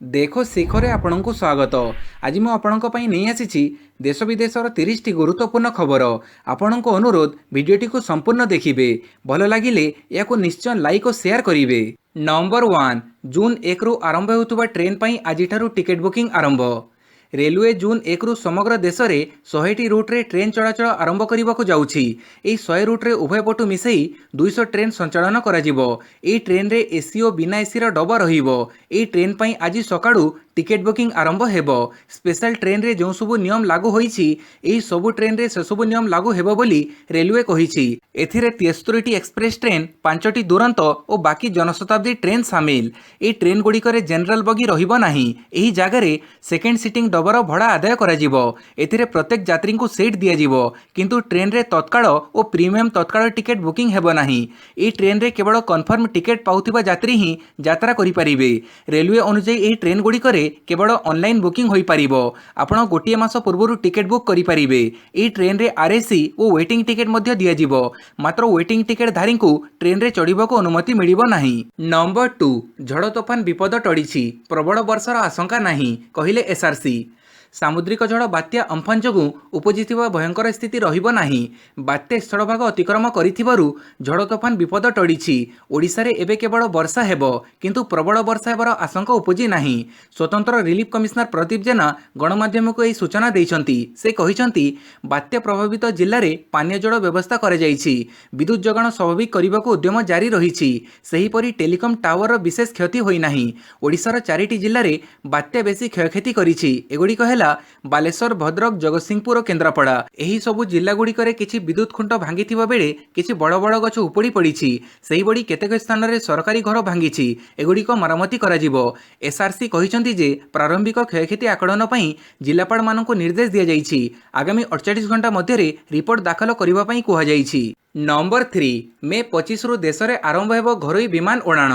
देखो शिखरे आपणଙ୍କୁ स्वागत। आज ମୁଁ ଆପଣଙ୍କ ପାଇଁ ନେଇ ଆସିଛି ଦେଶ ବିଦେଶର 30ଟି ଗୁରୁତ୍ୱପୂର୍ଣ୍ଣ ଖବର। ଆପଣଙ୍କ ଅନୁରୋଧ ଭିଡ଼ିଓଟିକୁ ସମ୍ପୂର୍ଣ୍ଣ ଦେଖିବେ। ଭଲ ଲାଗିଲେ ଏହାକୁ ନିଶ୍ଚୟ ଲାଇକ୍ ଓ ସେୟାର କରିବେ। ନମ୍ବର 1 ଜୁନ୍ 1ରୁ ଆରମ୍ଭ ହେଉଥିବା ଟ୍ରେନ୍ ପାଇଁ ଆଜିଠାରୁ ଟିକେଟ୍ ବୁକିଂ ଆରମ୍ଭ। रेलवे जून 1 समग्र देश में 100टी रूट्रे ट्रेन चलाचल आरंभ करने को जाऊँगी। 100 रूट्रे उभय पटु मिसई 200 ट्रेन संचालन करा। ट्रेन रे एसी और बिना एसी डबा रहिबो। ट्रेन पर आज सकाळु टिकेट बुकिंग आरंभ हेबो। स्पेशल ट्रेन रे जो सबु नियम लागू होईछि एही सबु ट्रेन रे से सबु नियम लागू हेबो बोली रेलवे कहिछि। एथिरे 73टी एक्सप्रेस ट्रेन 5टी दुरंत और बाकी जनशताब्दी ट्रेन सामिल। ए ट्रेन गुड़िकर जेनराल बगी रहिबो नाही। एही जागारे सेकेंड सिटिंग डबर भड़ा आदाय करा। एथिरे प्रत्येक यात्री को सीट दिया जिवो, किंतु ट्रेन रे तत्काल और प्रीमियम तत्काल टिकेट बुकिंग हेबो नाही। ए ट्रेन रे केवल कन्फर्म टिकेट पाउथिबा यात्री ही यात्रा करि परिबे। रेलवे अनुसार एही ट्रेन गुड़िकर केवल ऑनलाइन बुकिंग होई परिबो। आपण गोटिए मास पूर्व टिकेट बुक करि परिबे। एही ट्रेन रे आरएसी और वेटिंग टिकेट मध्य दिया जिवो, मात्र वेटिंग टिकेट धारी को ट्रेन रे चढ़िबाको अनुमति मिलिबो नाही। नंबर 2 झड़ तोफान विपद टळिछि, प्रबल वर्षार आशंका नाही कहिले एसआरसी। सामुद्रिक झड़ बात्या अम्फान जोगु उपजिथिबा भयंकर स्थिति रहिबो नाही। बात्या स्थलभाग अतिक्रम करिथिबारु झड़ तोफान विपद टळिछि। ओडिसा रे एबे केवल वर्षा हेबो, किंतु प्रबल वर्षा हेबार आशंका उपजि नाही। स्वतंत्र रिलीफ कमिशनर प्रदीप जेना गणमाध्यम को यह सूचना दैछंती। से कहिछंती बात्या प्रभावित जिल्ला रे पानीय जल व्यवस्था करा जायछि। विद्युत जोगाण स्वाभाविक करबाको उद्यम जारी रहिछि। सेहीपरि टेलिकम टावर विशेष क्षति होई नाही। ओडिसार 4टी जिल्ला रे बात्या बेसी क्षयक्षति करिछि। एगुड़िक है बालेश्वर, भद्रक, जगतसिंहपुर और केन्द्रापड़ा। एही सबु जिल्ला गुड़िकर किछि विद्युत खुंट भांगिथिबा बेले किछि बड़ बड़ गछ उपुड़ी पड़िछि। सेही बड़ी केतेक स्थान रे सरकारी घर भांगिछि। एगुड़िक मरामती कराजिबो। एसआरसी कहिसंती जे प्रारंभिक क्षयक्षति आकलन पई जिल्लापाल मानकु निर्देश दिया जाइछि। आगामी 48 घंटा मध्य रिपोर्ट दाखल करिबा पई कुहा जाइछि। नंबर 3 मे 25 रु देश रे आरंभ हेबो घरोई विमान उड़ाण।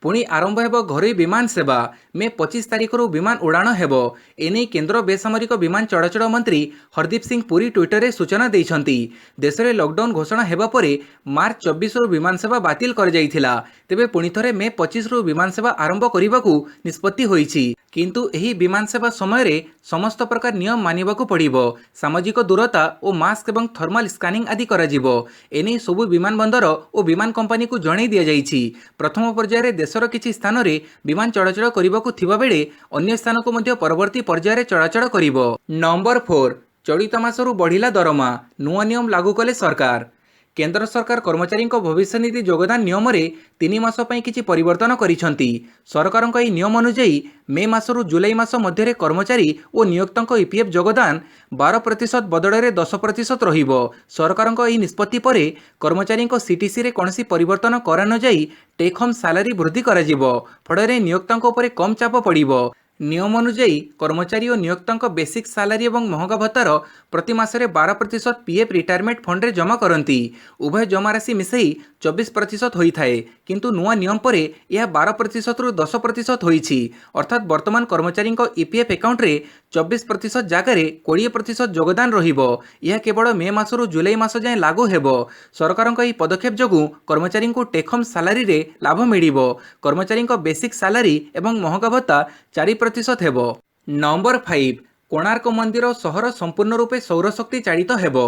पुणी आरंभ हेबो घरोई विमान सेवा। मे 25 तारिख रु विमान उड़ाण हेबो। एने केंद्र बेसामरिक विमान चलाचल मंत्री हरदीप सिंह पुरी ट्विटर रे सूचना दैछंती। देश रे लॉकडाउन घोषणा हेबा परे मार्च 24 रु विमान सेवा बातिल कर जाइथिला। तेबे पुणी थरे मे 25 रु विमान सेवा आरंभ करिबाकू निष्पत्ति होईछि। किंतु एही विमान सेवा समय रे समस्त प्रकार नियम मानिबाकू पड़िबो। सामाजिक दूरता और मास्क एवं थर्माल स्कानिंग आदि करा जिवो। एने सबु विमान बंदर और विमान कंपनी को जणाई दिया जाइछि। प्रथम पर्याय रे देशर किछि स्थान रे विमान चलाचल करिबाकू थिबा बेले अन्य स्थान को मध्य परवर्ती पर्याय रे चलाचल करिवो। नंबर 4 चलित मासरू बढ़िला दरमा, नुआ नियम लागू कले सरकार। केंद्र सरकार कर्मचारी भविष्य निधि योगदान नियम रे 3 मास पई किछि परिवर्तन करिसंती। सरकार एही नियम अनुसार मे मासरू जुलाई मास मध्य कर्मचारी और नियोक्तक ईपीएफ योगदान 12% बदल में 10% रहिबो। सरकार एही निष्पत्ति परे कर्मचारी सीटीसी रे कोनोसी परिवर्तन करा न जाई टेक होम सैलरी वृद्धि करा जिवो। फଳରେ नियोक्तक उपरे कम चाप पड़िबो। नियम अनुसार कर्मचारी और नियोक्तक बेसिक सैलरी और महंगा भत्तार प्रति मासरे 12% पीएफ रिटायरमेंट फंड रे जमा करती। उभय जमा राशि मिसई 24% होई थाए, किंतु नुआ नियम परे यह 12% रु 10% होईछि। अर्थात वर्तमान कर्मचारी ईपीएफ अकाउंट रे 24% जगह 20% योगदान रहिबो। यह केवल मे मासरू जुलाई मास जाए लागू हेबो। सरकार एही पदक्षेप जोगु कर्मचारी को टेक होम सैलरी रे लाभ मिलिबो। कर्मचारी बेसिक सैलरी एवं महंगा भत्ता 4% हेबो। नंबर 5 कोणार्क मंदिर सहर संपूर्ण रूपे सौरशक्ति चालित हेबो।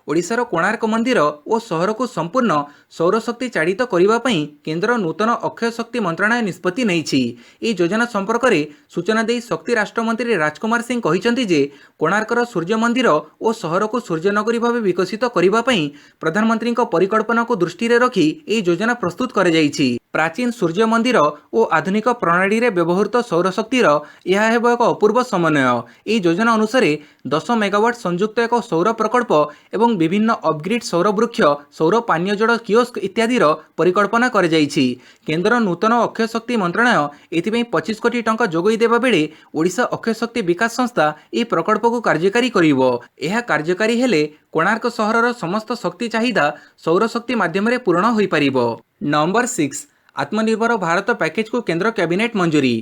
ओडिशार कोणार्क मंदिर और सहर को संपूर्ण सौरशक्ति चालित करने पई केंद्र नूतन अक्षय शक्ति मंत्रालय निष्पत्ति नैछि। ए योजना संपर्क में सूचना दे शक्ति राष्ट्रमंत्री राजकुमार सिंह कहिसंती जे कोणार्कर सूर्य मंदिर और सहर को सूर्यनगरी भाव विकसित करने पई प्रधानमंत्री परिकल्पना को दृष्टि रे रखी ए योजना प्रस्तुत कर जाइछि। प्राचीन सूर्य मंदिर और आधुनिक प्रणाली रे व्यवहृत सौरशक्तिर यह हेबो एक अपूर्व समन्वय। ए योजना अनुसार 10 मेगावाट संयुक्त एक सौर प्रकल्प एवं विभिन्न अपग्रेड सौर वृक्ष, सौर पानीय जल कियोस्क इत्यादि परिकल्पना कर जाइछि। केंद्र नूतन अक्षय शक्ति मंत्रालय एथिपई 25 कोटी टंका जोगई देबा बेले ओडिशा अक्षय शक्ति विकास संस्था ए प्रकल्प को कार्यकारी करिवो। एहा कार्यकारी हेले कोणार्क सहरर समस्त शक्ति चाहिदा सौर शक्ति माध्यम रे पूर्ण होई परिबो। नंबर 6 आत्मनिर्भर भारत पैकेज को केंद्र कैबिनेट मंजूरी।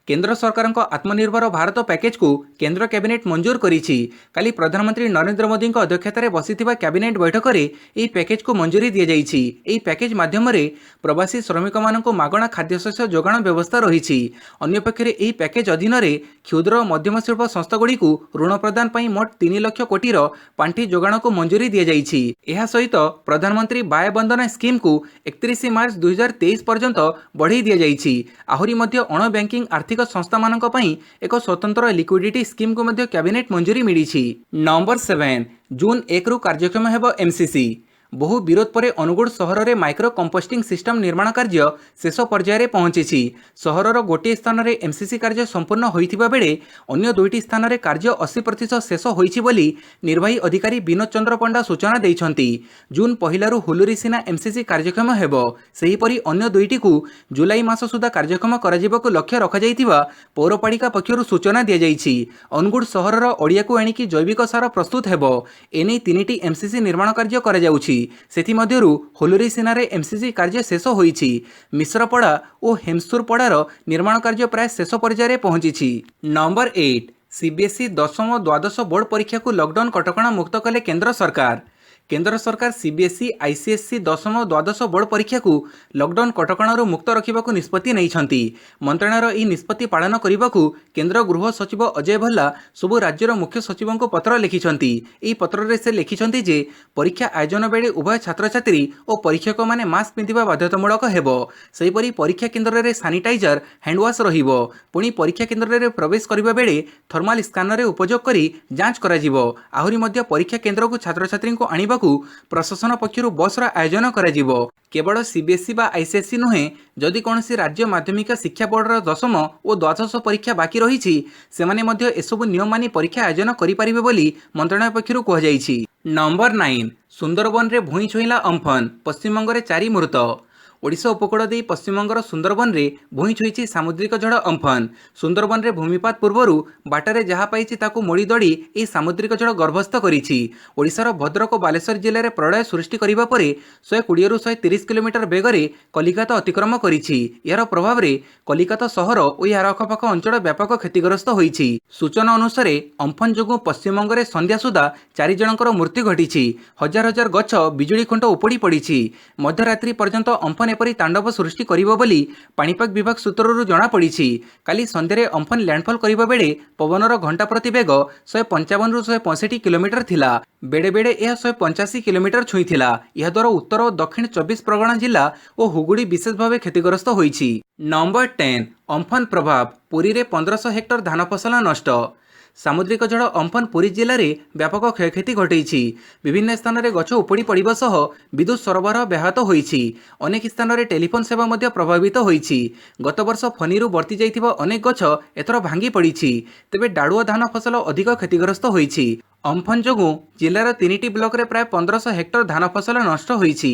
केंद्र सरकार आत्मनिर्भर भारत पैकेज को केंद्र कैबिनेट मंजूर करिछि। काली प्रधानमंत्री नरेंद्र मोदी अध्यक्षतार बसिथिबा कैबिनेट बैठक में यह पैकेज को मंजूरी दी जाइछि। यह पैकेज माध्यम प्रवासी श्रमिक मानक मागणा खाद्यशस्य जोगाण व्यवस्था रही। अन्यपक्षे यह पैकेज अधीन क्षुद्र और मध्यम शिल्प संस्थागुड़ी ऋण प्रदान पर मोट 3 लाख कोटीर पांठि जोगाण को मंजूरी दी जाइछि। यह सहित प्रधानमंत्री वाय बंदना स्कीम को 31 मार्च 2023 पर्यंत बढ़ाई दी जाइछि। आहुरी मध्य अण बैंकिंग आर्थिक संस्था मानक पई एक स्वतंत्र लिक्विडिटी स्कीम को मध्य कैबिनेट मंजूरी मिली। नंबर 7 जून 1 रु कार्यक्षम हेब एमसीसी। बहु विरोध पर अनुगुड़ सहर में माइक्रो कंपोस्टिंग सिस्टम निर्माण कार्य शेष पर्यायर पहुंची। सहरर गोटे स्थान में एमसीसी कार्य संपूर्ण होइथिबा बेले अन्य 2टी स्थान में कार्य 80% शेष होइछि बोली निर्वाही अधिकारी विनोद चंद्र पंडा सूचना दैछंती। जून 1 रु हुलुरी सिना एमसीसी कार्यक्षम हेब, सेहीपरि अन्य 2टी को जुलाई मास सुधा कार्यक्षम कराजिबाकु लक्ष्य रखाଯାଇथिबा पौरपालिका पक्षरु सूचना दिया जाइछि। अनुगुड़ सहरर ओडिया को आनिकी जैविक सार प्रस्तुत हेब। एने 3टी एमसीसी निर्माण कार्य करा जाउछि। सेथिमध्यरु होलुरी सीनारे एमसीसी कार्य शेष होइछि। मिश्रपड़ा और हेमसूरपड़ार निर्माण कार्य प्राय शेष पर्यायर पहुंची। नंबर 8 सीबीएसई 10वीं और द्वादश बोर्ड परीक्षा को लॉकडाउन कटकणा मुक्त कले केंद्र सरकार। केंद्र सरकार सीबीएसई आईसीएसई 10वीं और द्वादश बोर्ड परीक्षा को लॉकडाउन कटकणा मुक्त रखा निष्पत्ति नहीं। मंत्रालयर यह निष्पत्ति पालन करने को केंद्र गृह सचिव अजय भल्ला सबु राज्यर मुख्य सचिवों को पत्र लिखिं। यह पत्र से लिखिं जे परीक्षा आयोजन बेले उभय छात्र छात्री और परीक्षक मैंने मास्क पिंधा बाध्यतामूलक हेब। सेहीपरि परीक्षा केन्द्र में सानिटाइजर हैंडवाश रहिबो। पुणी परीक्षा केन्द्र में प्रवेश करने बेले थर्माल स्कानर उपयोग करी जांच कराजिबो। आहुरी मध्य परीक्षा केन्द्र को छात्र छात्री को आनिबा प्रशासन पक्षर बसर आयोजन करा। केवल सीबीएसई बा आईसीएसई नुहे, जदि कौन राज्य माध्यमिक शिक्षा बोर्डर 10वीं और द्वादश परीक्षा बाकी रही सेमाने मध्य एसबु नियम मानि परीक्षा आयोजन करिपारिबे बोली मंत्रालय पक्षर कहुଯାଇଛି। नंबर 9 सुंदरबन रे भूई छुईला अम्फन, पश्चिमबंग में 4 मृत। ओडिशा उपकूल दे पश्चिमबंगर सुंदरबन रे भूई छुईछि सामुद्रिक झड़ अम्फन। सुंदरबन रे भूमिपात पूर्वर बाटरे जहाँ पाइछि ताकू मोड़ी दड़ी यह सामुद्रिक झड़ गर्भस्थ करिछि। ओडिशार भद्रक और बालेश्वर जिले में प्रलय सृष्टि करिबा परे 120 रु 130 किलोमीटर बेगरे कलिकाता अतिक्रम करिछि। यार प्रभाव रे कलिकाता सहर और यार आखपाख अंचल व्यापक क्षतिग्रस्त होइछि। सूचना अनुसार अम्फन जोगु पश्चिमबंग में संध्या सुधा 4 जनकर मृत्यु घटिछि। हजार हजार गछ बिजुली खुंट उपुड़ी पड़िछि। मध्यरात्रि पर्यंत अम्फन एपरी तांडव सृष्टि करिबो बोली पाणीपाग विभाग सूत्ररु जणा पड़िछि। काली संध्यारे अम्फन लैंडफॉल करिबा बेले पवनर घंटा प्रति बेग 155 रु 165 किलोमीटर थिला। बेड़े बेड़े यह 185 किलोमीटर छुईथिला। यह द्वारा उत्तर और दक्षिण 24 परगना जिला और हुगुड़ी विशेष भाव क्षतिग्रस्त होइछि। नंबर 10 अम्फन प्रभाव, पुरी रे 1500 हेक्टर धान फसल नष्ट। सामुद्रिक झड़ अम्फन पुरी जिले में व्यापक क्षयक्षति घटाई। विभिन्न स्थान में गछ उपुड़ी पड़वा सह विद्युत सरबराह व्याहत होइछि। अनेक स्थान में टेलीफोन सेवा मध्य प्रभावित होइछि। गत वर्ष फनी बर्ती जाइथिबा अनेक गछ एथर भांगी पड़िछि। तेबे डाड़ुआ धान फसल अधिक क्षतिग्रस्त होइछि। अम्फन जोगु जिलार 3टी ब्लॉक रे प्राय 1500 हेक्टर धान फसल नष्ट होइछि।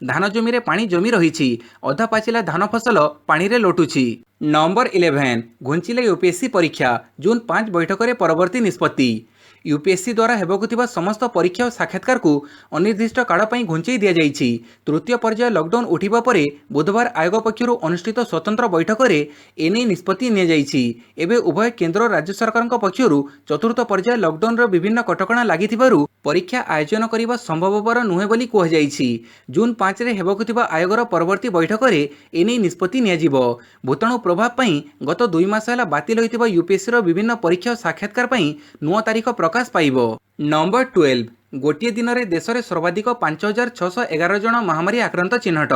धान जमी रे पानी जमी रहिछि। अधा पाचिला धान फसल पानी रे लोटुछि। नंबर 11 घुंचिले यूपीएससी परीक्षा, जून 5 बैठक में परवर्ती निष्पत्ति। यूपीएससी द्वारा हेबाकु थिबा समस्त परीक्षा और साक्षात्कार को अनिर्दिष्ट काल पई घुंचई दिया जाइछि। तृतीय पर्याय लॉकडाउन उठिबा परे बुधवार आयोग पक्षरु अनुष्ठित स्वतंत्र बैठक में एने निष्पत्ति निया जाइछि। एबे उभय केंद्र और राज्य सरकारक पक्षरु चतुर्थ पर्याय लॉकडाउन रो विभिन्न कटकणा लागिथिबारु परीक्षा आयोजन करिबा संभवपर नुहे बोली कह जाइछि। जून 5 रे हेबाकु थिबा आयोगर परवर्ती बैठक में एने निष्पत्ति निया जिवो। भूताणु प्रभाव पई गत 2 मास होला बातिल होइतिबा यूपीएससी रो विभिन्न परीक्षा और साक्षात्कार पई नुआ तारीख प्रकाश पाइबो। नंबर 12 गोटे दिन में देश में सर्वाधिक 5611 जन महामारी आक्रांत चिन्हट।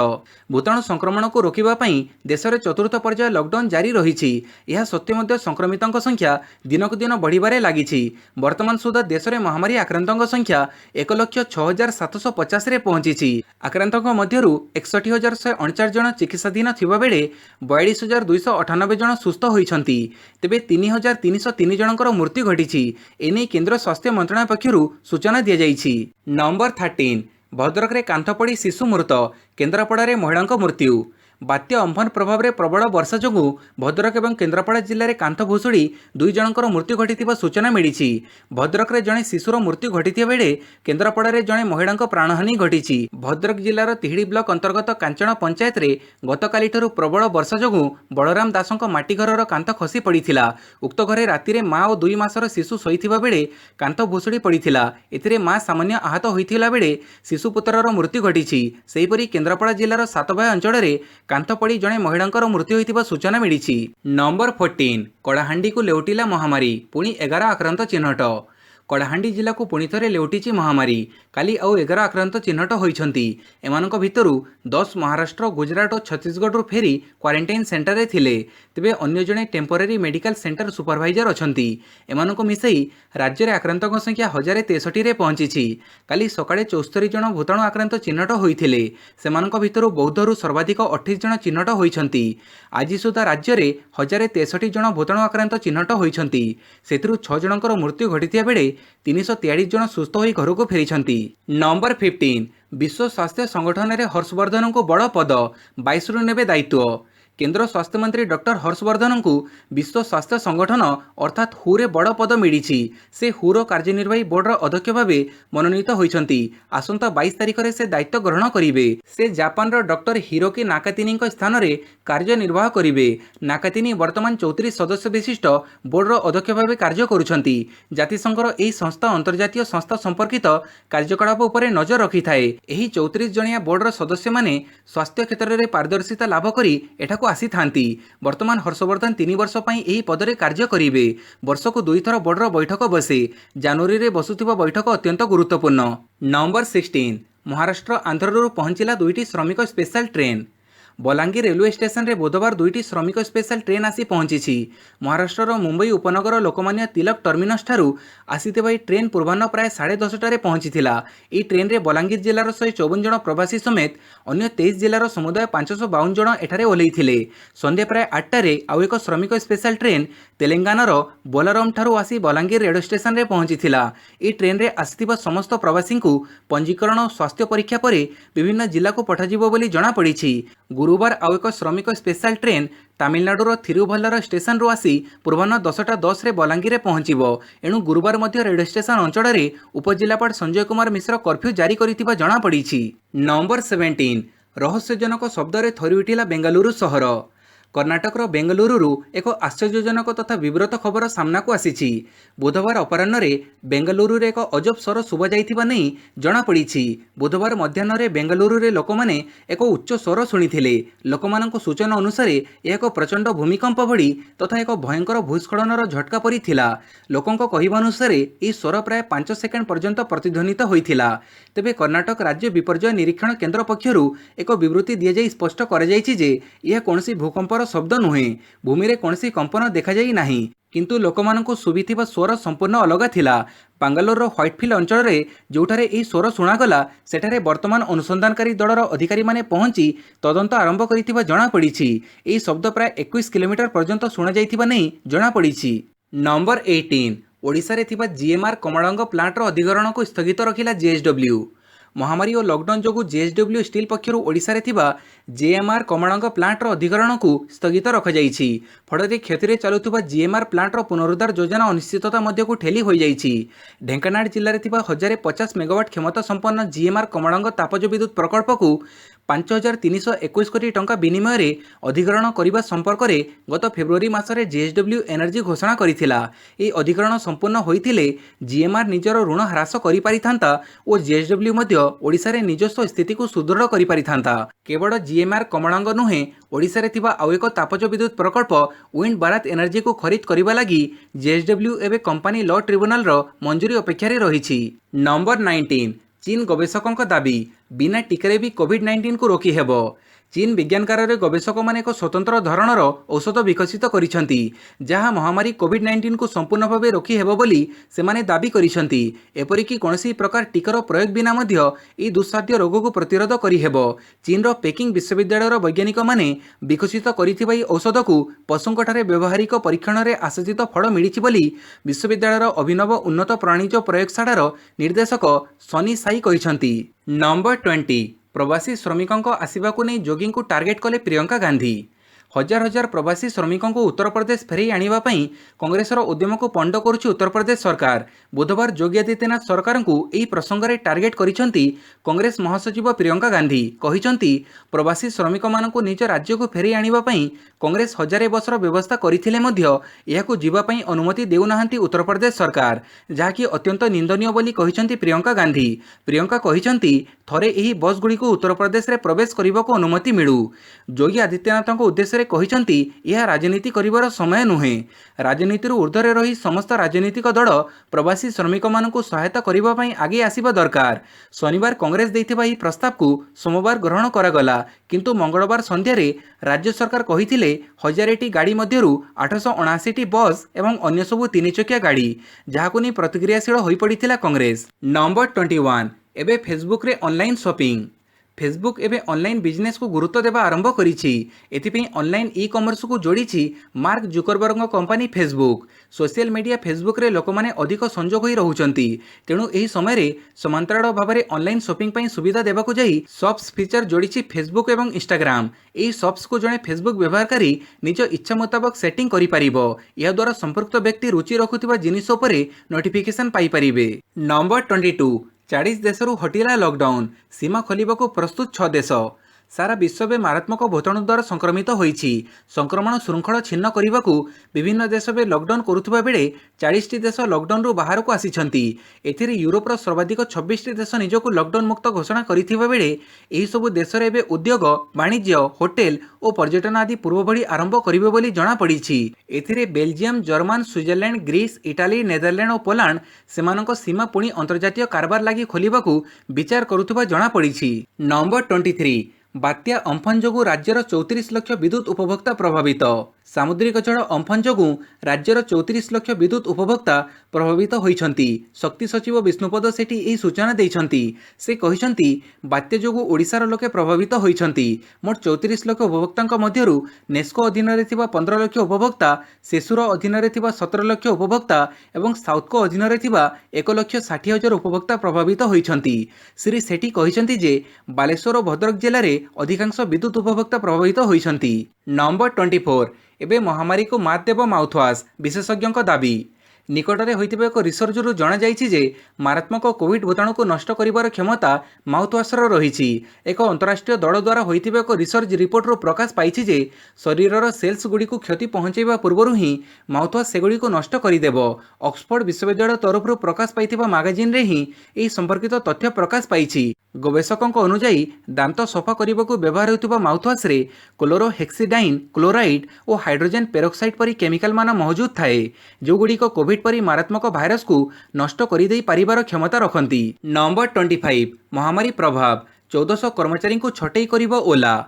भूताणु संक्रमण को रोकवाई देश में चतुर्थ पर्याय लॉकडाउन जारी रही। यह सत्वे संक्रमितों संख्या दिनक दिन बढ़िबारे लागिछि। वर्तमान सुधा देश में महामारी आक्रांतों संख्या 1,06,750 रे पहुंची। आक्रांतों मध्यरु 61,149 जन चिकित्साधीन थिबा बेले 42,298 जन सुस्थ होइछंती। तेबे 3,303 जनकर मृत्यु घटिछि। एने केंद्र स्वास्थ्य मंत्रालय पक्षरु सूचना दिया जाइछि। नंबर 13 भद्रक रे कांथ पड़ी शिशु मृत, केन्द्रापड़ा रे महिला मृत्यु। बात्या अम्फन प्रभाव में प्रबल वर्षा जो भद्रक और केन्द्रापड़ा जिले में कांथ भुशुड़ी 2 जनकर मृत्यु घटी सूचना मिली। भद्रक में जड़े शिशुर मृत्यु घटी बेले केन्द्रापड़ा में जड़े महिला प्राणहानि घटी। भद्रक जिलार तिहिड़ी ब्लॉक अंतर्गत कांचन पंचायत में गतकाली प्रबल वर्षा जो बलराम दास माटी घर कांथ खसी पड़ा। उक्त घरे राति माँ और 2 मासर शिशु शोइथिबा बेले कांथ भुशुड़ी पड़ा। एथिरे माँ सामान्य आहत होइथिला बेले शिशुपुत्रर मृत्यु घटी। सेहीपरि केन्द्रापड़ा जिलार सातभाई अंचल में कांथ पड़ी जड़े महिला मृत्यु होइथिबा सूचना मिली। नंबर 14 कलाहांडी को लेउटिला महामारी, पुणी 11 आक्रांत चिन्हट। कलाहांडी जिला को पुणी थे लेउटी महामारी। काली आउ 11 आक्रांत चिन्हट होइछंती। एमानक भितरु 10 महाराष्ट्र, गुजरात और छत्तीसगढ़ फेरी क्वारंटाइन सेंटर रे थिले। तेबे अन्य जणे टेम्पोरारी मेडिकल सेंटर सुपरवाइजर अछंती। एमानक मिसई राज्य में आक्रांतक संख्या 1063 रे पहुंची। काली सकाळे 74 जण भूताणु आक्रांत चिन्हट होइथिले। सेमानक भितरु बौद्धरु सर्वाधिक 28 जण चिन्हट होइछंती। आज सुधा राज्य में 1063 जण भूताणु आक्रांत चिन्हट होइछंती। सेथिरु 6 जनकर मृत्यु घटिथिया बेले 343 जण सुस्थ होई घर को फेरिछंती। नंबर 15 विश्व स्वास्थ्य संगठन में हर्षवर्धन को बड़ पद, 22 रु नेबे दायित्व। केंद्र स्वास्थ्य मंत्री डॉक्टर हर्षवर्धन को विश्व स्वास्थ्य संगठन अर्थात हु रे बड़ पद मिली। से हुर कार्यनिर्वाही बोर्डर अध्यक्ष भाव मनोनीत होइछंती। आसंता 22 तारिख में से दायित्व ग्रहण करिवे। से जापान डॉक्टर हिरोकी नाकातिनी स्थान में कार्यनिर्वाह करिवे। नाकातिनी वर्तमान 34 सदस्य विशिष्ट बोर्डर अध्यक्ष भाव कार्य करुछंती। जातिसंघर एही संस्था अंतर्जातीय संस्था संपर्कित कार्यकलाप उपर नजर रखि थाए। एही 34 जणिया बोर्डर सदस्य माने स्वास्थ्य क्षेत्र में पारदर्शिता लाभ करी एठाको आसी थांती। वर्तमान हर्षवर्धन 3 वर्ष पई एही पदरे कार्य करिवे। वर्षको 2 थर बोर्डर बैठक बसे। जनवरी रे बसुथिबा बैठक अत्यंत गुरुत्वपूर्ण। नंबर 16 महाराष्ट्र आंध्ररू पहुंचिला 2टी श्रमिक special train. Balangir railway station रे बुधवार 2टी श्रमिक स्पेशल ट्रेन आसी पहुंची। महाराष्ट्र मुंबई उपनगर लोकमान्य तिलक टर्मिनस ठारू आसीथिबा ट्रेन पूर्वाह्न प्राय 10:30 पहुंचीथिला। ई ट्रेन रे बलांगीर जिलार 154 जण प्रवासी समेत अन्य 23 जिलार समुदाय 552 जण एठारे ओल्हेइथिले। संध्या प्राय 8टारे आउ एक श्रमिक स्पेशल ट्रेन तेलंगानार बोलाराम ठारू आसी बलांगीर रेलवे स्टेशन रे पहुंचीथिला। ई ट्रेन रे आसीथिबा समस्त प्रवासी को पंजीकरण और स्वास्थ्य परीक्षा पर विभिन्न जिला को पठाजिबो बोली जणा पड़िछि। गुरुवार आउ एक श्रमिक स्पेशल ट्रेन तमिलनाडुर थिरुभल्लर स्टेशन रु आसी पूर्वाह्न 10:10 रे बलांगीर पहुंचीबो। एणु गुरुवार मध्य रेलवे स्टेशन अंचल में उपजिलापाल संजय कुमार मिश्र कर्फ्यू जारी करिथिबा जणा पड़िछि। नंबर 17 रहस्यजनक शब्द रे थरी उठिला बेंगलुरु सहर। कर्णाटकर बेंगलुरु एक आश्चर्यजनक तथा विव्रत खबर सामना को आसी। बुधवार अपराह्न बेंगलुरु एक अजब स्वर शुभा जाइथिबा नै जणा पड़िछि। बुधवार मध्याह्न बेंगलुरु लोक माने एक उच्च स्वर शुणिथिले। लोकमानक सूचना अनुसार यह एक प्रचंड भूमिकंप भड़ी तथा एक भयंकर भूस्खलनर झटका परि थिला। लोकंक कहिबा अनुसार यह स्वर प्राय 5 सेकेंड पर्यंत प्रतिध्वनित होइथिला। तेबे कर्णाटक राज्य विपर्यय निरीक्षण केन्द्र पक्षरु एक विवृत्ति दिया जाई स्पष्ट करा जाइछि जे यह कोनसी भूकंप शब्द नुहे। भूमि रे कौनसी कंपन देखा जाई नाही, किंतु लोकमानंकु सुबिथिबा स्वर संपूर्ण अलग थिला। बांगालोर व्हाइटफील्ड अंचल रे जोठारे एही स्वर शुणागला सेठारे वर्तमान अनुसंधानकारी दलर अधिकारी माने पहुंची तदंत आरंभ करिथिबा जणा पड़िछि। एही शब्द प्राय 21 किलोमीटर पर्यंत शुणा जाइथिबा नै जणा पड़िछि। नंबर 18 ओडिसा रे थिबा जीएमआर कमळंग प्लांट रो अधिग्रहण को स्थगित रखिला जेएसडब्ल्यू। महामारी और लॉकडाउन जो जेएसडब्ल्यू स्टील पक्षर ओडिशा रे थिबा जेएमआर कमळंग प्लांट रो अधिग्रहण को स्थगित रखा जाइछि। फଳରେ କ୍ଷତିରେ ଚାଲୁଥିବା जीएमआर प्लांट रो पुनरुद्धार योजना अनिश्चितता मध्य को ठेली हो जाइछि। ढेंकानाळ जिल्ला रे थिबा 1050 मेगावाट क्षमता संपन्न जीएमआर कमळंग तापज विद्युत प्रकल्प को 5321 कोटी टंका विनिमय रे अधिग्रहण करने संपर्क में गत फेब्रुआरी मासरे जेएसडब्ल्यू एनर्जी घोषणा करिथिला। ए अधिग्रहण संपूर्ण होइथिले जीएमआर निजर ऋण ह्रास करि पारिथांता और जेएसडब्ल्यू मध्य ओडिशा रे निजस्व स्थिति को सुदृढ़ करि पारिथांता। केवल जीएमआर कमळंग नुहे ओडिशा रे थिबा आउ एक तापज विद्युत प्रकल्प विंड बारात एनर्जी को खरीद करिबा लागि जेएसडब्ल्यू एबे कंपनी लॉ ट्रिब्यूनल रो मंजूरी अपेक्षा रे रहिछि। नंबर 19 चीन गवेषकों दाबी बिना टीकारे भी कोविड-19 को रोकी हेबो। चीन विज्ञानकार गवेषक मैंने एक स्वतंत्र धरणर औषध विकसित करिसेंती जहाँ महामारी कोविड-19 को संपूर्ण भाव रोकी हेबो बोली सेमाने दाबी करिसेंती। एपरिकी कौनसी प्रकार टीकार प्रयोग बिना मध्य ई दुस्साध्य रोग को प्रतिरोध करि हेबो। चीन रो पेकिंग विश्वविद्यालय वैज्ञानिक माने विकसित करिथिबा ई औषध को पशुंकठारे व्यवहारिक परीक्षण रे आशातीत फल मिलिछि बोली विश्वविद्यालयर अभिनव उन्नत प्राणीज प्रयोगशालार निर्देशक सनी साई कहिसेंती। नंबर 20 प्रवासी श्रमिकों आसवाक नहीं जोगी को टार्गेट कले प्रियंका गांधी। हजार हजार प्रवासी श्रमिकों उत्तर प्रदेश फेरई आने कांग्रेसर उद्यम को पंड करुच्ची उत्तर प्रदेश सरकार। बुधवार योगी आदित्यनाथ सरकार को यह प्रसंग में टार्गेट करिसेंती कांग्रेस महासचिव प्रियंका गांधी। कहिसेंती प्रवासी श्रमिक मानक निज राज्य को फेरई आने कांग्रेस हजारे बसर व्यवस्था करथिले मध्य एहाकु जीवापाई अनुमति देउनाहांती उत्तर प्रदेश सरकार, जहाँकि अत्यंत निंदनीय बोली कहिसेंती प्रियंका गांधी। प्रियंका कहिसेंती थरे एही बस गुड़ी को उत्तर प्रदेश रे प्रवेश करने को अनुमति मिलू। योगी आदित्यनाथ उद्देश्य कहिसेंती यह राजनीति करिवार समय नुहे। राजनीति ऊर्ध्वे रही समस्त राजनीतिक दल प्रवासी श्रमिक मानकु सहायता करिबा पई आगे आसिबा दरकार। शनिवार कांग्रेस दैथिबा एही प्रस्ताव को सोमवार ग्रहण करागला, किंतु मंगलवार संध्यारे राज्य सरकार कहिथिले 1000टी गाड़ी मध्यरु 879टी बस एवं अन्य सबु 3 चकिया गाड़ी, जहाकु नै प्रतिक्रियाशील होई पड़िथिला कांग्रेस। नंबर 21 एबे फेसबुक रे ऑनलाइन शॉपिंग। फेसबुक एबे ऑनलाइन बिजनेस को गुरुत्व देवा आरंभ करिछि। एथिपई ऑनलाइन ई कॉमर्स को जोड़िछि Mark Zuckerberg company Facebook. Social media Facebook रे लोक माने अधिक संजोग होई रहुचंती, तेणु एही समय रे समांतराल भाव में ऑनलाइन शॉपिंग पई सुविधा देबाकू जाई शॉप्स फीचर जोड़िछि फेसबुक एवं इंस्टाग्राम। एही शॉप्स को जणे फेसबुक व्यवहारकारी निज इच्छा मुताबक सेटिंग करि परिबो। या द्वारा संपर्कित व्यक्ति रुचि रखुथिबा जिनिस उपरे नोटिफिकेशन पाई परिबे। नंबर 22 40 देशरू हटिला लॉकडाउन, सीमा खोलिबाकू प्रस्तुत 6 देश। सारा विश्व में मारात्मक भूताणु द्वारा संक्रमित होईछि। संक्रमण श्रृंखल छिन्न करने विभिन्न देश में लॉकडाउन करुवा बेले 40टी देश लॉकडाउन रु बाहर को आसिछंती। एथिरे यूरोपर सर्वाधिक 26टी देश निजको लॉकडाउन मुक्त घोषणा करिथिबा बेले एही सबु देश रे एबे उद्योग, वाणिज्य, होटेल और पर्यटन आदि पूर्व भली आरंभ करिवे बोली जणा पड़िछि। एथिरे Belgium, German, Switzerland, Greece, Italy, Netherland और पोलैंड सेमानक सीमा पुणी अंतर्जातीय कारबार लागि खोलिबाकू विचार करुथुबा जणा पड़िछि। नंबर 23 बात्या अम्फन जोगु राज्यर 34 लाख विद्युत उपभोक्ता प्रभावित। सामुद्रिक झड़ अम्फन जोगु राज्यर 34 लाख विद्युत उपभोक्ता प्रभावित होइछंती। शक्ति सचिव विष्णुपद सेठी एही सूचना दैछंती। से कहिछंती बात्या जोगु ओडिशार लोके प्रभावित होइछंती। मोट 34 लाख उपभोक्तांक मध्यरु नेस्को अधीन रे थिबा 15 लाख उपभोक्ता, सेसुर अधीन रे थिबा 17 लाख उपभोक्ता एवं साउथको अधीन रे थिबा 1,60,000 उपभोक्ता प्रभावित होइछंती। श्री सेठी कहिछंती जे बालेश्वर और भद्रक जिले में अधिकांश विद्युत उपभोक्ता प्रभावित होइछंती। नंबर 24 एबे महामारी को मात देव माउथवाश, विशेषज्ञों दाबी। निकटरे होइतिबा एक रिसर्चरू जना जाइछि जे मारात्मक कोविड भूताणु को नष्ट करिबार क्षमता माउथवाशर रहिछि। एक अंतरराष्ट्रीय दल द्वारा होइतिबा एक रिसर्च रिपोर्टरू प्रकाश पाइछि जे शरीरर सेल्स गुडी को क्षति पहुंचाइबा पूर्वरु ही माउथवाश सेगुडी को नष्ट करिदेबो। ऑक्सफोर्ड विश्वविद्यालय तरफରୁ प्रकाश पाइथिबा मैगजीन रे ही एही संपर्कित तथ्य प्रकाश पाइछि। गवेषकों अनुजाई दांत सफा करने को व्यवहार होता माउथवाश रे क्लोरोहेक्सिडाइन, क्लोराइड और हाइड्रोजन पेरोक्साइड परी केमिकल मान मौजूद थाए, जो गुड़िक कोविड परी मारात्मक भाइरस को नष्ट कर पारिबार क्षमता रखती। नंबर 25 महामारी प्रभाव 1400 कर्मचारी को छटई करिबो ओला।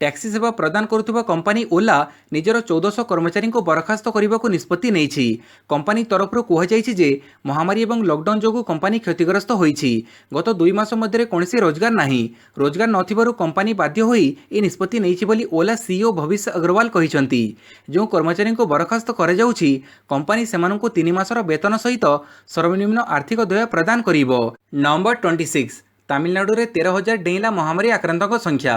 टैक्सी सेवा प्रदान करुवा कंपनी ओला निजर 1400 कर्मचारी को बरखास्त करने को निष्पत्ति नहीं। कंपनी तरफ कहुई जे महामारी और लॉकडाउन जो कंपनी क्षतिग्रस्त होईछि। गत 2 मास मध्य कौनसी रोजगार नहीं। रोजगार नथिबारु कंपनी बाध्य होई ए निष्पत्ति नहीं बोली ओला सीईओ भविष्य अग्रवाल कहिसंती। जो कर्मचारी को बरखास्त करा जाउछि कंपनी सेमानंकु 3 मासर वेतन सहित सर्वनिम्न आर्थिक देय प्रदान करिवो। नंबर 26 तमिलनाडु रे 13,000 डेइला महामारी आक्रांतक संख्या।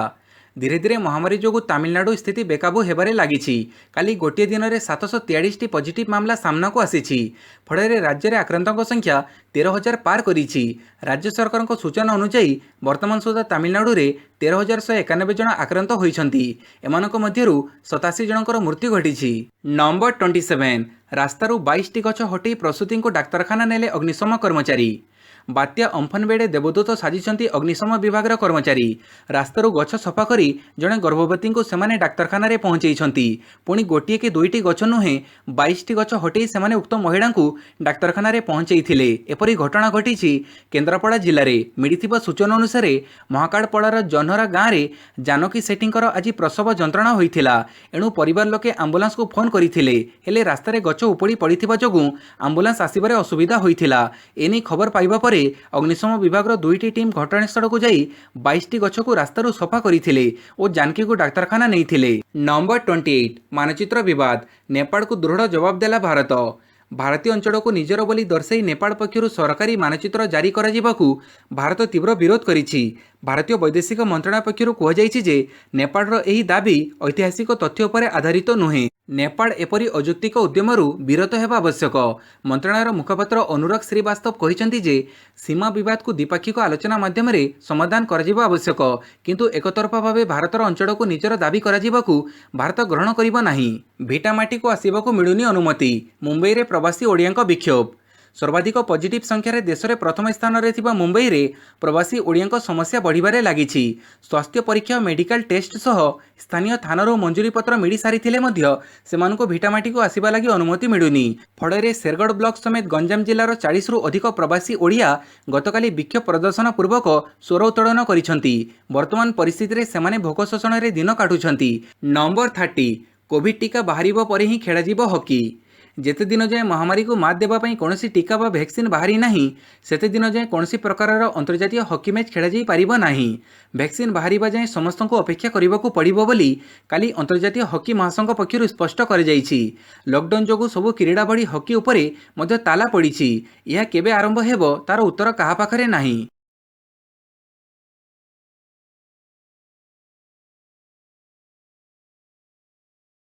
धीरे धीरे महामारी जो तमिलनाडु स्थिति बेकाबू होबारे लागिछि। काली गोटे दिन में 743टी पॉजिटिव मामला सामना को आसीछि। फल राज्य में आक्रांतों संख्या 13,000 पार करिछि। राज्य सरकार सूचना अनुसार वर्तमान सुधा तमिलनाडु में 13,191 जन आक्रांत होइछंती। एमानक मध्यरु 87 जनकर मृत्यु घटिछि। नंबर 27 रास्तारू 22टी गछ हटई प्रसूति को डाक्तरखाना नेले अग्निशम कर्मचारी। बात्या अम्फन बेड़े देवदूत साजिशंती अग्निशम विभाग कर्मचारी। रास्तारू गछ सफा करी जड़े गर्भवती को सेमाने डाक्तरखाना रे पहुंचैछंती। पुणी गोटिए कि 2टी गछ नुहे 22टी गछ हटई सेमाने उक्त महिला को डाक्तरखाना रे पहुंचैथिले। एपरी घटना घटिछि केन्द्रापड़ा जिले में। मिलिथिबा सूचना अनुसार महाकाड़पड़ार जनहरा गाँव में जानकी सेठींकर आज प्रसव जंत्रणा होइथिला। एणु परिवार लोके आंबुलांस को फोन करथिले, हेले रास्तारे गछ उपुड़ी पड़िथिबा जोगु आंबुलांस आसिबारे असुविधा होइथिला। एनी खबर पाइबा परे अग्निशम विभाग 2टी टीम घटनास्थल को जाई 22टी गछ को रास्तारू सफा करथिले और जानकी को डाक्तरखाना नैथिले। नंबर 28 मानचित्र विवाद नेपाल को दृढ़ जवाब देला भारत। ଭାରତୀୟ ଅଞ୍ଚଳକୁ ନିଜର ବୋଲି ଦର୍ଶାଇ ନେପାଳ ପକ୍ଷରୁ ସରକାରୀ ମାନଚିତ୍ର ଜାରି କରାଯିବାକୁ ଭାରତ ତୀବ୍ର ବିରୋଧ କରିଛି। ଭାରତୀୟ ବୈଦେଶିକ ମନ୍ତ୍ରଣାଳୟ ପକ୍ଷରୁ କୁହାଯାଇଛି ଯେ ନେପାଳର ଏହି ଦାବି ଐତିହାସିକ ତଥ୍ୟ ଉପରେ ଆଧାରିତ ନୁହେଁ। ନେପାଳ ଏପରି ଅଯୌକ୍ତିକ ଉଦ୍ୟମରୁ ବିରତ ହେବା ଆବଶ୍ୟକ। ମନ୍ତ୍ରଣାଳୟର ମୁଖପାତ୍ର ଅନୁରାଗ ଶ୍ରୀବାସ୍ତବ କହିଛନ୍ତି ଯେ ସୀମା ବିବାଦକୁ ଦ୍ୱିପାକ୍ଷିକ ଆଲୋଚନା ମାଧ୍ୟମରେ ସମାଧାନ କରାଯିବା ଆବଶ୍ୟକ, କିନ୍ତୁ ଏକତରଫା ଭାବେ ଭାରତର ଅଞ୍ଚଳକୁ ନିଜର ଦାବି କରାଯିବାକୁ ଭାରତ ଗ୍ରହଣ କରିବ ନାହିଁ। ଭିଟାମାଟିକୁ ଆସିବାକୁ ମିଳୁନି ଅନୁମତି। ମୁମ୍ବାଇରେ ପ୍ରବାସୀ ଓଡ଼ିଆଙ୍କ ବିକ୍ଷୋଭ। ସର୍ବାଧିକ ପଜିଟିଭ୍ ସଂଖ୍ୟାରେ ଦେଶରେ ପ୍ରଥମ ସ୍ଥାନରେ ଥିବା ମୁମ୍ବାଇରେ ପ୍ରବାସୀ ଓଡ଼ିଆଙ୍କ ସମସ୍ୟା ବଢ଼ିବାରେ ଲାଗିଛି। ସ୍ୱାସ୍ଥ୍ୟ ପରୀକ୍ଷା ଓ ମେଡିକାଲ ଟେଷ୍ଟ ସହ ସ୍ଥାନୀୟ ଥାନାରୁ ମଞ୍ଜୁରୀ ପତ୍ର ମିଳିସାରିଥିଲେ ମଧ୍ୟ ସେମାନଙ୍କୁ ଭିଟାମାଟିକୁ ଆସିବା ଲାଗି ଅନୁମତି ମିଳୁନି। ଫଳରେ ଶେରଗଡ଼ ବ୍ଲକ ସମେତ ଗଞ୍ଜାମ ଜିଲ୍ଲାର 40ରୁ ଅଧିକ ପ୍ରବାସୀ ଓଡ଼ିଆ ଗତକାଲି ବିକ୍ଷୋଭ ପ୍ରଦର୍ଶନ ପୂର୍ବକ ସ୍ୱର ଉତ୍ତୋଳନ କରିଛନ୍ତି। ବର୍ତ୍ତମାନ ପରିସ୍ଥିତିରେ ସେମାନେ ଭୋକ ଶୋଷଣରେ ଦିନ କାଟୁଛନ୍ତି। ନମ୍ବର 30 କୋଭିଡ୍ ଟିକା ବାହାରିବ ପରେ ହିଁ ଖେଳାଯିବ ହକି। ଯେତେ ଦିନ ଯାଏଁ ମହାମାରୀକୁ ମାତ ଦେବା ପାଇଁ କୌଣସି ଟିକା ବା ଭ୍ୟାକ୍ସିନ୍ ବାହାରି ନାହିଁ, ସେତେ ଦିନ ଯାଏଁ କୌଣସି ପ୍ରକାରର ଅନ୍ତର୍ଜାତୀୟ ହକି ମ୍ୟାଚ୍ ଖେଳାଯାଇ ପାରିବ ନାହିଁ। ଭ୍ୟାକ୍ସିନ୍ ବାହାରିବା ଯାଏଁ ସମସ୍ତଙ୍କୁ ଅପେକ୍ଷା କରିବାକୁ ପଡ଼ିବ ବୋଲି କାଲି ଅନ୍ତର୍ଜାତୀୟ ହକି ମହାସଂଘ ପକ୍ଷରୁ ସ୍ପଷ୍ଟ କରାଯାଇଛି। ଲକଡାଉନ୍ ଯୋଗୁଁ ସବୁ କ୍ରୀଡ଼ା ଭଳି ହକି ଉପରେ ମଧ୍ୟ ତାଲା ପଡ଼ିଛି। ଏହା କେବେ ଆରମ୍ଭ ହେବ ତାର ଉତ୍ତର କାହା ପାଖରେ ନାହିଁ।